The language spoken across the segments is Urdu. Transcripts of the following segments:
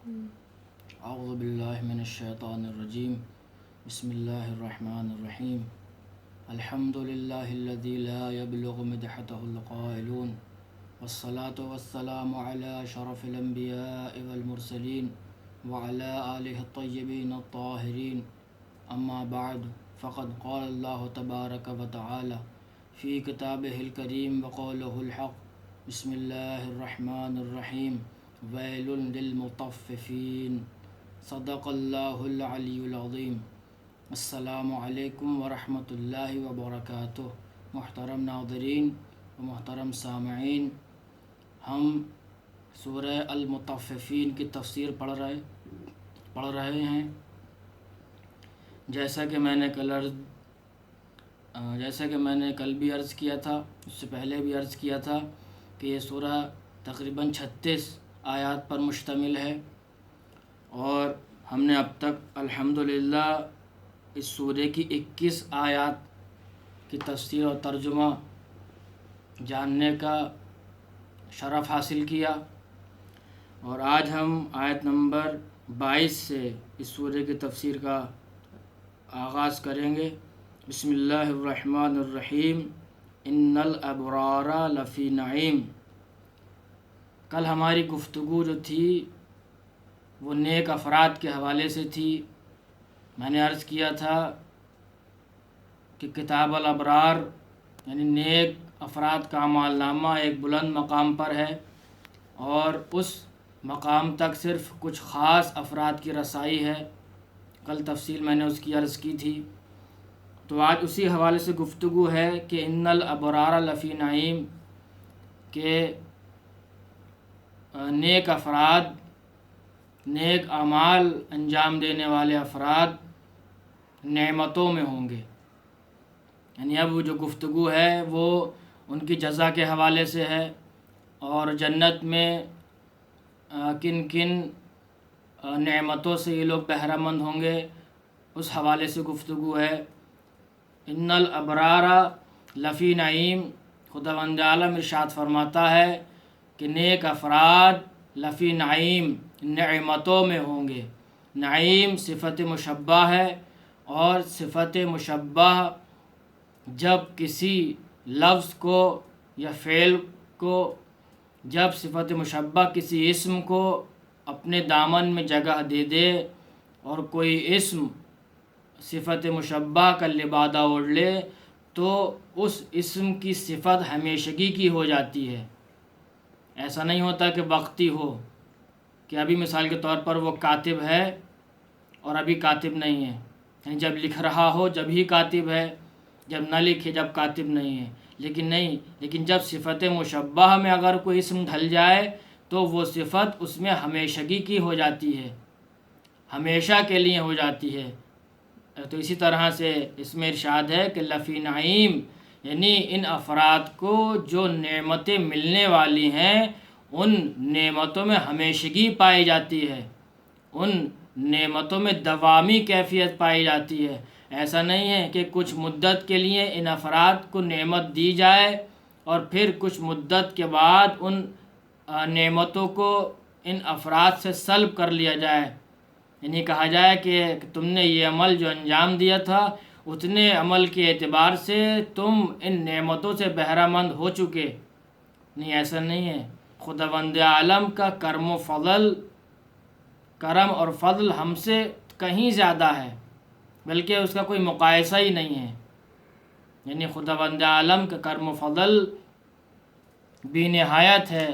اعوذ باللہ من الشیطان الرجیم بسم اللہ الرحمن الرحیم الحمد للہ الذی لا یبلغ مدحته القائلون والصلاة والسلام علی شرف الانبیاء والمرسلین وعلى آلہ الطیبین الطاہرین اما بعد فقد قال اللہ تبارک وتعالی فی کتابہ الکریم وقولہ الحق بسم اللہ الرحمن الرحیم ویل للمطففین صدق اللہ العلی العظیم۔ السلام علیکم ورحمۃ اللہ وبرکاتہ۔ محترم ناظرین و محترم سامعین، ہم سورہ المطففین کی تفسیر پڑھ رہے ہیں۔ جیسا کہ میں نے کل بھی عرض کیا تھا، اس سے پہلے بھی عرض کیا تھا کہ یہ سورہ تقریباً 36 آیات پر مشتمل ہے، اور ہم نے اب تک الحمدللہ اس سورہ کی 21 آیات کی تفسیر اور ترجمہ جاننے کا شرف حاصل کیا، اور آج ہم آیت نمبر 22 سے اس سورہ کی تفسیر کا آغاز کریں گے۔ بسم اللہ الرحمن الرحیم۔ ان الابرار لفی نعیم۔ کل ہماری گفتگو جو تھی وہ نیک افراد کے حوالے سے تھی۔ میں نے عرض کیا تھا کہ کتاب الابرار یعنی نیک افراد کا اعمال نامہ ایک بلند مقام پر ہے، اور اس مقام تک صرف کچھ خاص افراد کی رسائی ہے۔ کل تفصیل میں نے اس کی عرض کی تھی، تو آج اسی حوالے سے گفتگو ہے کہ ان الابرار لفی نعیم، کہ نیک افراد، نیک اعمال انجام دینے والے افراد نعمتوں میں ہوں گے۔ یعنی اب جو گفتگو ہے وہ ان کی جزا کے حوالے سے ہے، اور جنت میں کن کن نعمتوں سے یہ لوگ بہرہ مند ہوں گے، اس حوالے سے گفتگو ہے۔ ان الابرار لفی نعیم، خداوند عالم ارشاد فرماتا ہے کہ نیک افراد لفی نعیم، نعمتوں میں ہوں گے۔ نعیم صفت مشبہ ہے، اور صفت مشبہ جب کسی لفظ کو یا فعل کو، جب صفت مشبہ کسی اسم کو اپنے دامن میں جگہ دے دے، اور کوئی اسم صفت مشبہ کا لبادہ اوڑھ لے، تو اس اسم کی صفت ہمیشگی کی ہو جاتی ہے۔ ایسا نہیں ہوتا کہ وقتی ہو، کہ ابھی مثال کے طور پر وہ کاتب ہے اور ابھی کاتب نہیں ہے، یعنی جب لکھ رہا ہو جب ہی کاتب ہے، جب نہ لکھے جب کاتب نہیں ہے۔ لیکن جب صفت مشبہ میں اگر کوئی اسم ڈھل جائے تو وہ صفت اس میں ہمیشگی کی ہو جاتی ہے، ہمیشہ کے لیے ہو جاتی ہے۔ تو اسی طرح سے اس میں ارشاد ہے کہ لفی نعیم، یعنی ان افراد کو جو نعمتیں ملنے والی ہیں ان نعمتوں میں ہمیشگی پائی جاتی ہے، ان نعمتوں میں دوامی کیفیت پائی جاتی ہے۔ ایسا نہیں ہے کہ کچھ مدت کے لیے ان افراد کو نعمت دی جائے اور پھر کچھ مدت کے بعد ان نعمتوں کو ان افراد سے سلب کر لیا جائے، یعنی کہا جائے کہ تم نے یہ عمل جو انجام دیا تھا اتنے عمل کے اعتبار سے تم ان نعمتوں سے بہرہ مند ہو چکے۔ نہیں، ایسا نہیں ہے۔ خداوند عالم کا کرم اور فضل ہم سے کہیں زیادہ ہے، بلکہ اس کا کوئی مقایسہ ہی نہیں ہے۔ یعنی خداوند عالم کا کرم و فضل بے نہایت ہے،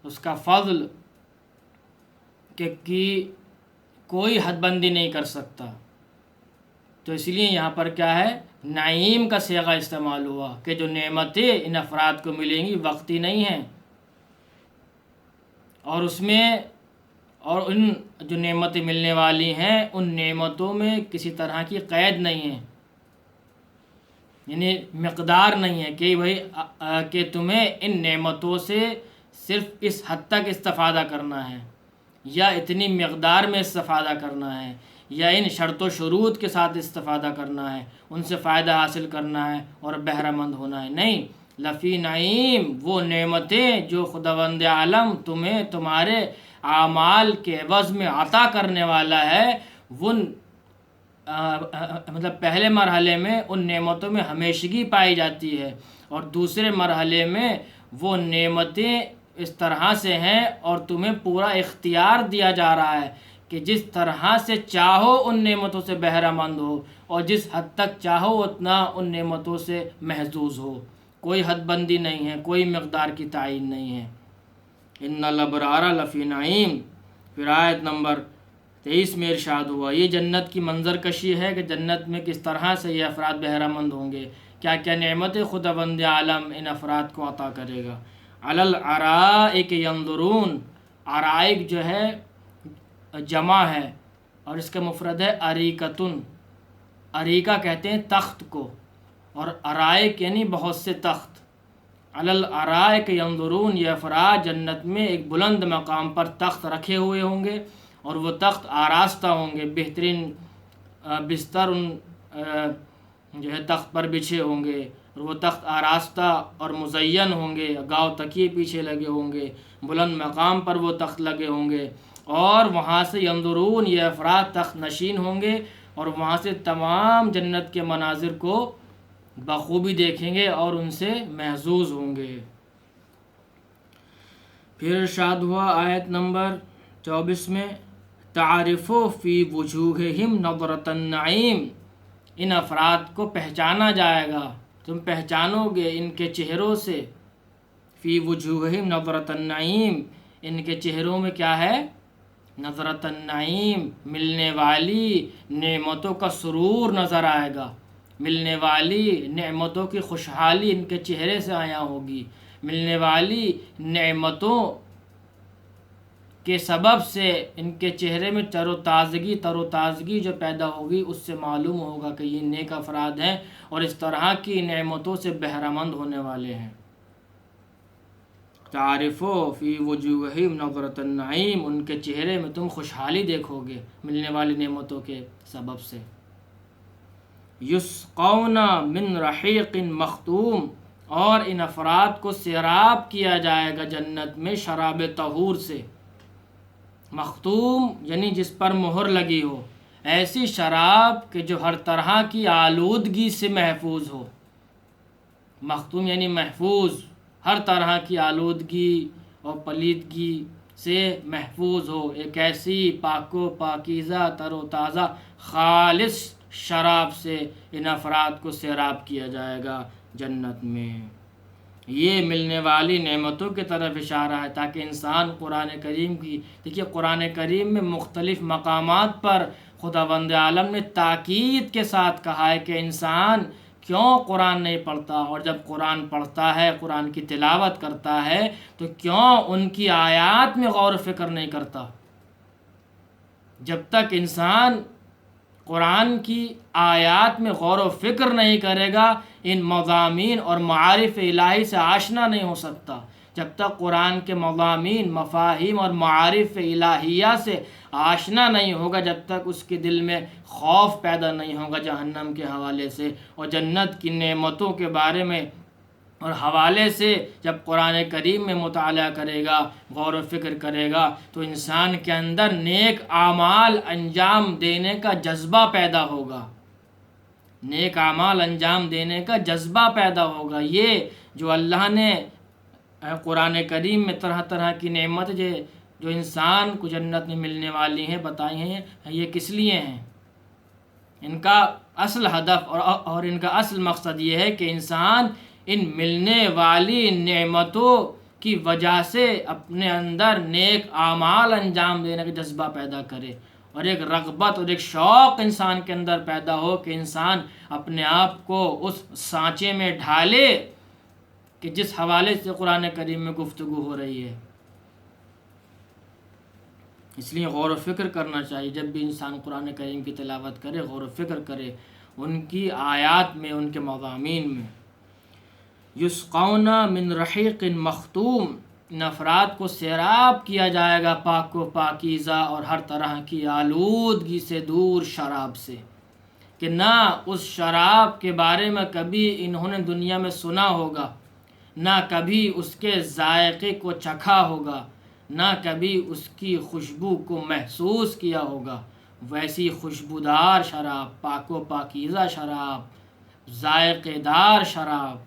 اس کا فضل کہ کوئی حد بندی نہیں کر سکتا۔ تو اس لیے یہاں پر کیا ہے، نعیم کا صیغہ استعمال ہوا کہ جو نعمتیں ان افراد کو ملیں گی وقتی نہیں ہیں، اور اس میں اور ان جو نعمتیں ملنے والی ہیں ان نعمتوں میں کسی طرح کی قید نہیں ہے، یعنی مقدار نہیں ہے کہ تمہیں ان نعمتوں سے صرف اس حد تک استفادہ کرنا ہے، یا اتنی مقدار میں استفادہ کرنا ہے، یا ان شرط و شروط کے ساتھ استفادہ کرنا ہے، ان سے فائدہ حاصل کرنا ہے اور بہرہ مند ہونا ہے۔ نہیں، لفی نعیم وہ نعمتیں جو خداوند عالم تمہیں تمہارے اعمال کے عوض میں عطا کرنے والا ہے، وہ مطلب پہلے مرحلے میں ان نعمتوں میں ہمیشگی پائی جاتی ہے، اور دوسرے مرحلے میں وہ نعمتیں اس طرح سے ہیں اور تمہیں پورا اختیار دیا جا رہا ہے کہ جس طرح سے چاہو ان نعمتوں سے بہرہ مند ہو، اور جس حد تک چاہو اتنا ان نعمتوں سے محظوظ ہو۔ کوئی حد بندی نہیں ہے، کوئی مقدار کی تعین نہیں ہے۔ ان الابرار لفی نعیم۔ پھر آیت نمبر 23 میں ارشاد ہوا، یہ جنت کی منظر کشی ہے کہ جنت میں کس طرح سے یہ افراد بہرہ مند ہوں گے، کیا کیا نعمت خداوند عالم ان افراد کو عطا کرے گا۔ علی الارائک ینظرون۔ ارائک جو ہے جمع ہے اور اس کا مفرد ہے اریکتن۔ اریکہ کہتے ہیں تخت کو، اور ارائک یعنی بہت سے تخت۔ علی الارائک ینظرون، یہ افراد جنت میں ایک بلند مقام پر تخت رکھے ہوئے ہوں گے، اور وہ تخت آراستہ ہوں گے، بہترین بستر جو ہے تخت پر بچھے ہوں گے، اور وہ تخت آراستہ اور مزین ہوں گے، گاؤ تکیے پیچھے لگے ہوں گے، بلند مقام پر وہ تخت لگے ہوں گے، اور وہاں سے ینظرون، یہ افراد تخت نشین ہوں گے، اور وہاں سے تمام جنت کے مناظر کو بخوبی دیکھیں گے اور ان سے محظوظ ہوں گے۔ پھر ارشاد ہوا آیت نمبر 24 میں، تعرف فی وجوہہم نضرۃ النعیم۔ ان افراد کو پہچانا جائے گا، تم پہچانو گے ان کے چہروں سے۔ فی وجوہہم نضرۃ النعیم، ان کے چہروں میں کیا ہے؟ نظرۃ النعیم، ملنے والی نعمتوں کا سرور نظر آئے گا، ملنے والی نعمتوں کی خوشحالی ان کے چہرے سے آیا ہوگی، ملنے والی نعمتوں کے سبب سے ان کے چہرے میں تر و تازگی جو پیدا ہوگی، اس سے معلوم ہوگا کہ یہ نیک افراد ہیں اور اس طرح کی نعمتوں سے بہرہ مند ہونے والے ہیں۔ تعرف فی وجوہہم نضرۃ النعیم، ان کے چہرے میں تم خوشحالی دیکھو گے ملنے والی نعمتوں کے سبب سے۔ یسقون من رحیق مختوم، اور ان افراد کو سیراب کیا جائے گا جنت میں شراب طہور سے۔ مختوم یعنی جس پر مہر لگی ہو، ایسی شراب کہ جو ہر طرح کی آلودگی سے محفوظ ہو۔ مختوم یعنی محفوظ، ہر طرح کی آلودگی اور پلیدگی سے محفوظ ہو، ایک ایسی پاک و پاکیزہ تر و تازہ خالص شراب سے ان افراد کو سیراب کیا جائے گا جنت میں۔ یہ ملنے والی نعمتوں کی طرف اشارہ ہے تاکہ انسان قرآن کریم کی، دیکھیے قرآن کریم میں مختلف مقامات پر خداوند عالم نے تاکید کے ساتھ کہا ہے کہ انسان کیوں قرآن نہیں پڑھتا، اور جب قرآن پڑھتا ہے، قرآن کی تلاوت کرتا ہے، تو کیوں ان کی آیات میں غور و فکر نہیں کرتا۔ جب تک انسان قرآن کی آیات میں غور و فکر نہیں کرے گا، ان مضامین اور معارف الہی سے آشنا نہیں ہو سکتا۔ جب تک قرآن کے مضامین، مفاہیم اور معارف الہیہ سے آشنا نہیں ہوگا، جب تک اس کے دل میں خوف پیدا نہیں ہوگا جہنم کے حوالے سے اور جنت کی نعمتوں کے بارے میں اور حوالے سے، جب قرآن کریم میں مطالعہ کرے گا، غور و فکر کرے گا، تو انسان کے اندر نیک اعمال انجام دینے کا جذبہ پیدا ہوگا، نیک اعمال انجام دینے کا جذبہ پیدا ہوگا۔ یہ جو اللہ نے قرآن کریم میں طرح طرح کی نعمت جو انسان کو جنت میں ملنے والی ہیں بتائی ہیں، یہ کس لیے ہیں؟ ان کا اصل ہدف اور ان کا اصل مقصد یہ ہے کہ انسان ان ملنے والی نعمتوں کی وجہ سے اپنے اندر نیک اعمال انجام دینے کا جذبہ پیدا کرے، اور ایک رغبت اور ایک شوق انسان کے اندر پیدا ہو کہ انسان اپنے آپ کو اس سانچے میں ڈھالے کہ جس حوالے سے قرآن کریم میں گفتگو ہو رہی ہے۔ اس لیے غور و فکر کرنا چاہیے، جب بھی انسان قرآن کریم کی تلاوت کرے غور و فکر کرے ان کی آیات میں، ان کے مضامین میں۔ یسقون من رحیق مختوم، ان افراد کو سیراب کیا جائے گا پاک و پاکیزہ اور ہر طرح کی آلودگی سے دور شراب سے، کہ نہ اس شراب کے بارے میں کبھی انہوں نے دنیا میں سنا ہوگا، نہ کبھی اس کے ذائقے کو چکھا ہوگا، نہ کبھی اس کی خوشبو کو محسوس کیا ہوگا، ویسی خوشبودار شراب، پاک و پاکیزہ شراب، ذائقے دار شراب،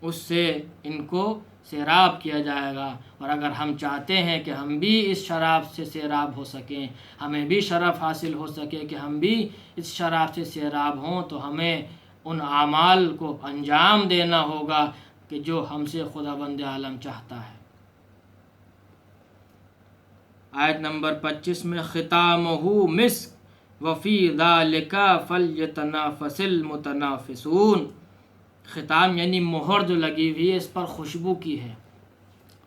اس سے ان کو سیراب کیا جائے گا۔ اور اگر ہم چاہتے ہیں کہ ہم بھی اس شراب سے سیراب ہو سکیں، ہمیں بھی شرف حاصل ہو سکے کہ ہم بھی اس شراب سے سیراب ہوں، تو ہمیں ان اعمال کو انجام دینا ہوگا کہ جو ہم سے خداوند عالم چاہتا ہے۔ آیت نمبر 25 میں ختامہ مسک وفی ذالک فلیتنافس المتنافسون، ختام یعنی مہر جو لگی ہوئی ہے اس پر خوشبو کی ہے،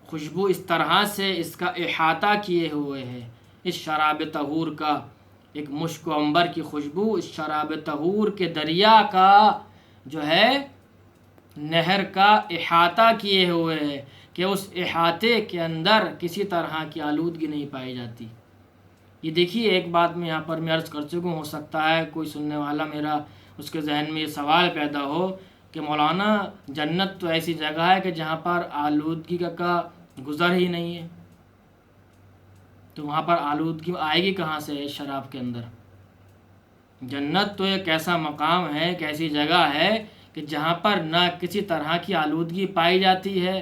خوشبو اس طرح سے اس کا احاطہ کیے ہوئے ہے، اس شراب طہور کا، ایک مشک و عنبر کی خوشبو اس شراب طہور کے دریا کا جو ہے نہر کا احاطہ کیے ہوئے ہے کہ اس احاطے کے اندر کسی طرح کی آلودگی نہیں پائی جاتی۔ یہ دیکھیے ایک بات میں یہاں پر میں عرض کر چکا ہوں، ہو سکتا ہے کوئی سننے والا میرا اس کے ذہن میں یہ سوال پیدا ہو کہ مولانا جنت تو ایسی جگہ ہے کہ جہاں پر آلودگی کا گزر ہی نہیں ہے، تو وہاں پر آلودگی آئے گی کہاں سے اس شراب کے اندر؟ جنت تو ایک ایسا مقام ہے، ایک ایسی جگہ ہے کہ جہاں پر نہ کسی طرح کی آلودگی پائی جاتی ہے،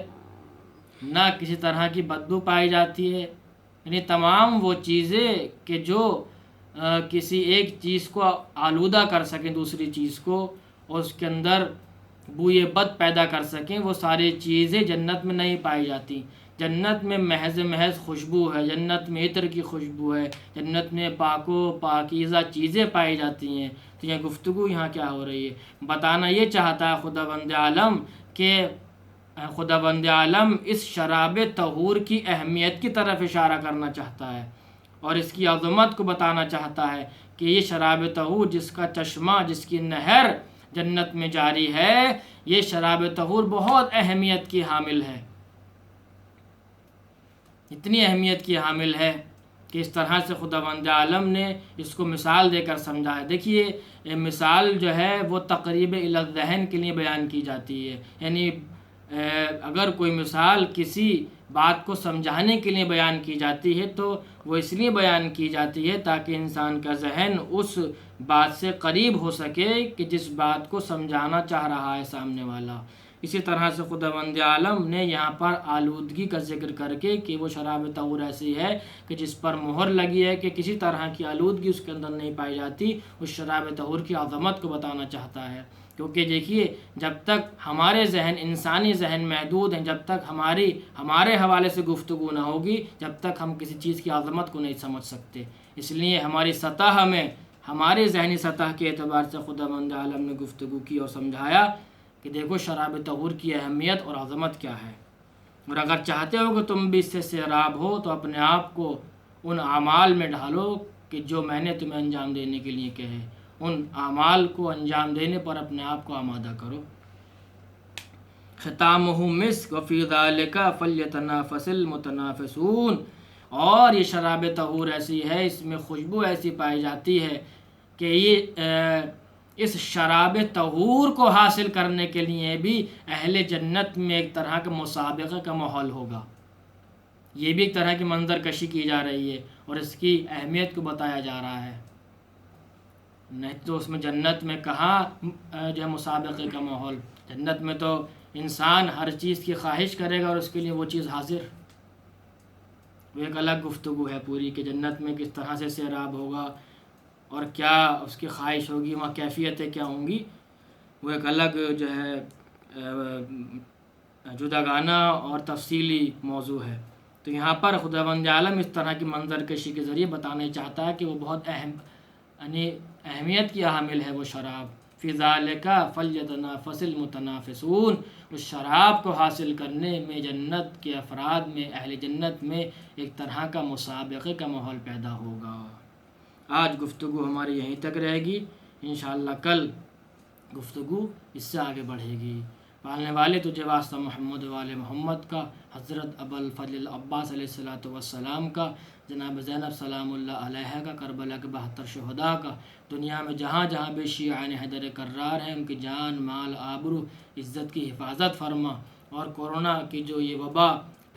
نہ کسی طرح کی بدبو پائی جاتی ہے، یعنی تمام وہ چیزیں کہ جو کسی ایک چیز کو آلودہ کر سکیں دوسری چیز کو اور اس کے اندر بوئے بد پیدا کر سکیں، وہ ساری چیزیں جنت میں نہیں پائی جاتی۔ جنت میں محض خوشبو ہے، جنت میں عطر کی خوشبو ہے، جنت میں پاک و پاکیزہ چیزیں پائی جاتی ہیں۔ تو یہ گفتگو یہاں کیا ہو رہی ہے؟ بتانا یہ چاہتا ہے خداوند عالم کہ خداوند عالم اس شراب طہور کی اہمیت کی طرف اشارہ کرنا چاہتا ہے اور اس کی عظمت کو بتانا چاہتا ہے کہ یہ شراب طہور جس کا چشمہ، جس کی نہر جنت میں جاری ہے، یہ شراب طہور بہت اہمیت کی حامل ہے، اتنی اہمیت کی حامل ہے کہ اس طرح سے خداوند عالم نے اس کو مثال دے کر سمجھایا۔ دیکھیے مثال جو ہے وہ تقریب الی الذہن کے لیے بیان کی جاتی ہے، یعنی اگر کوئی مثال کسی بات کو سمجھانے کے لیے بیان کی جاتی ہے تو وہ اس لیے بیان کی جاتی ہے تاکہ انسان کا ذہن اس بات سے قریب ہو سکے کہ جس بات کو سمجھانا چاہ رہا ہے سامنے والا۔ اسی طرح سے خداوند عالم نے یہاں پر آلودگی کا ذکر کر کے کہ وہ شراب طہور ایسی ہے کہ جس پر مہر لگی ہے کہ کسی طرح کی آلودگی اس کے اندر نہیں پائی جاتی، اس شراب طہور کی عظمت کو بتانا چاہتا ہے۔ کیونکہ دیکھیے جب تک ہمارے ذہن، انسانی ذہن محدود ہیں، جب تک ہمارے حوالے سے گفتگو نہ ہوگی، جب تک ہم کسی چیز کی عظمت کو نہیں سمجھ سکتے۔ اس لیے ہماری سطح میں، ہمارے ذہنی سطح کے اعتبار سے خداوند عالم نے گفتگو کی اور سمجھایا کہ دیکھو شراب طہور کی اہمیت اور عظمت کیا ہے، اور اگر چاہتے ہو کہ تم بھی اس سے سیراب ہو تو اپنے آپ کو ان اعمال میں ڈھالو کہ جو میں نے تمہیں انجام دینے کے لیے کہے، ان اعمال کو انجام دینے پر اپنے آپ کو آمادہ کرو۔ ختامہ مسک وفی ذالک فلیتنافس المتنافسون، اور یہ شراب طہور ایسی ہے، اس میں خوشبو ایسی پائی جاتی ہے کہ یہ اس شراب طہور کو حاصل کرنے کے لیے بھی اہل جنت میں ایک طرح کا مسابقہ کا ماحول ہوگا۔ یہ بھی ایک طرح کی منظر کشی کی جا رہی ہے اور اس کی اہمیت کو بتایا جا رہا ہے۔ نہیں تو اس میں جنت میں کہاں جو ہے مسابقے کا ماحول، جنت میں تو انسان ہر چیز کی خواہش کرے گا اور اس کے لیے وہ چیز حاضر۔ وہ ایک الگ گفتگو ہے پوری کہ جنت میں کس طرح سے سیراب ہوگا اور کیا اس کی خواہش ہوگی، وہاں کیفیتیں کیا ہوں گی، وہ ایک الگ جو ہے جداگانہ اور تفصیلی موضوع ہے۔ تو یہاں پر خداوند عالم اس طرح کی منظر کشی کے ذریعے بتانا چاہتا ہے کہ وہ بہت یعنی اہمیت کی حامل ہے وہ شراب۔ فی ذالک فلیتنافس المتنافسون، اس شراب کو حاصل کرنے میں جنت کے افراد میں، اہل جنت میں ایک طرح کا مسابقے کا ماحول پیدا ہوگا۔ آج گفتگو ہماری یہیں تک رہے گی، انشاءاللہ کل گفتگو اس سے آگے بڑھے گی۔ پالنے والے تجھے واسطہ محمد وال محمد کا، حضرت ابوالفضل العباس علیہ السلام کا، جناب زینب سلام اللہ علیہ کا، کربلا کے 72 شہداء کا، دنیا میں جہاں جہاں بے شیعان حیدر کرار ہیں ان کی جان، مال، آبرو، عزت کی حفاظت فرما، اور کورونا کی جو یہ وبا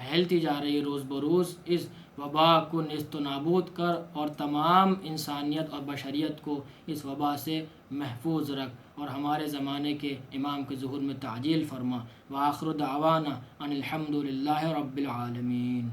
پھیلتی جا رہی روز بروز، اس وبا کو نیست و نابود کر اور تمام انسانیت اور بشریت کو اس وبا سے محفوظ رکھ، اور ہمارے زمانے کے امام کے ظہور میں تعجیل فرما۔ وآخر دعوانا ان الحمد للہ رب العالمین۔